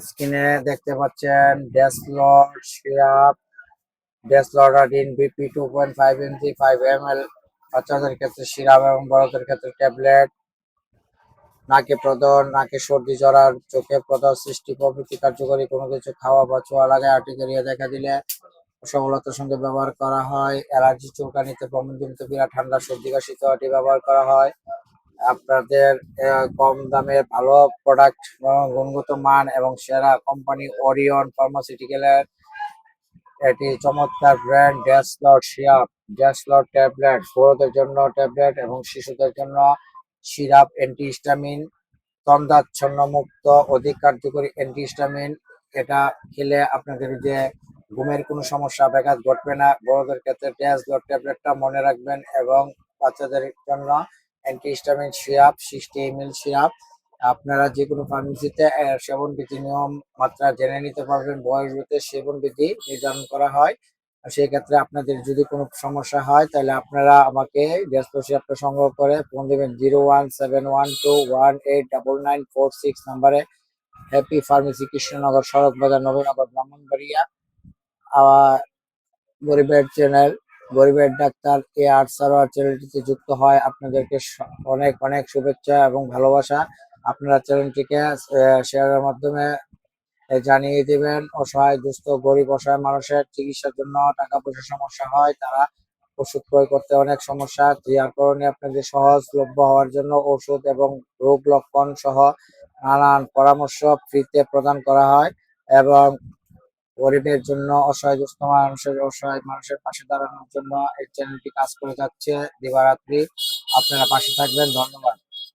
স্ক্রিনে দেখতে পাচ্ছেন ড্যাশলট সিরাপ, ড্যাশলটাডিন বিপি 2.5 mg 5 ml। বাচ্চাদের ক্ষেত্রে সিরাপ এবং বড়দের ক্ষেত্রে ট্যাবলেট। নাকে প্রদাহ, নাকে সর্দি জড়ার, চোখে প্রদাহ সৃষ্টি প্রভৃতি কার্যকরী কোনো কিছু খাওয়া বা ছোঁয়া লাগায় আর্টিকেরিয়া দেখা দিলে সফলতার সঙ্গে ব্যবহার করা হয়। অ্যালার্জি, চুলকানিতে, প্রমোদজনিত পীড়া, ঠান্ডা, সর্দি কাশি ইত্যাদি ব্যবহার করা হয়। আপনাদের কম দামে ভালো প্রোডাক্ট, গুণগত মান এবং সেরা কোম্পানি ওরিয়ন ফার্মাসিউটিক্যালের এটি চমৎকার ব্র্যান্ড ড্যাশলট সিরাপ, ড্যাশলট ট্যাবলেট, বড়দের জন্য ট্যাবলেট এবং শিশুদের জন্য সিরাপ। অ্যান্টিহিস্টামিন, তন্দ্রাচ্ছন্ন মুক্ত, অধিক কার্যকরী অ্যান্টিহিস্টামিন। এটা খেলে আপনাদের যে ঘুমের কোনো সমস্যা ব্যাঘাত ঘটবে না। বড়দের ক্ষেত্রে ড্যাশলট ট্যাবলেটটা মনে রাখবেন এবং বাচ্চাদের জন্য অ্যান্টিহিস্টামিন সিরাপ 60 ml সিরাপ। আপনারা যে কোনো ফার্মেসিতে সেবন বিধি নিয়ম মাত্রা জেনে নিতে পারবেন। বয়স ভিত্তিক সেবন বিধি নির্ধারণ করা হয়। সেই ক্ষেত্রে আপনাদের যদি কোনো সমস্যা হয় তাহলে আপনারা আমাকে ড্যাশলট সিরাপটা সংগ্রহ করে ফোন দেবেন 01712189946 নাম্বারে। হ্যাপি ফার্মেসি, কৃষ্ণনগর সড়ক বাজার, নবীনগর, ব্রাহ্মণবাড়িয়া। আবার গরিবের চ্যানেল, গরিবের ডাক্তার আর সারোয়ার চ্যানেলটিতে যুক্ত হয় আপনাদেরকে অনেক অনেক শুভেচ্ছা এবং ভালোবাসা। আপনারা চ্যানেলটিকে শেয়ারের মাধ্যমে জানিয়ে দিবেন। অসহায় দুস্থ গরিব অসহায় মানুষের চিকিৎসার জন্য টাকা পয়সার সমস্যা হয়, তারা ওষুধ ক্রয় করতে অনেক সমস্যা, যার কারণে আপনাদের সহজলভ্য হওয়ার জন্য ওষুধ এবং রোগ লক্ষণ সহ নানান পরামর্শ ফ্রিতে প্রদান করা হয়। এবং গরিবের জন্য অসহায় মানুষের পাশে দাঁড়ানোর জন্য এই চ্যানেলটি কাজ করে যাচ্ছে দিবারাত্রি। আপনারা পাশে থাকবেন। ধন্যবাদ।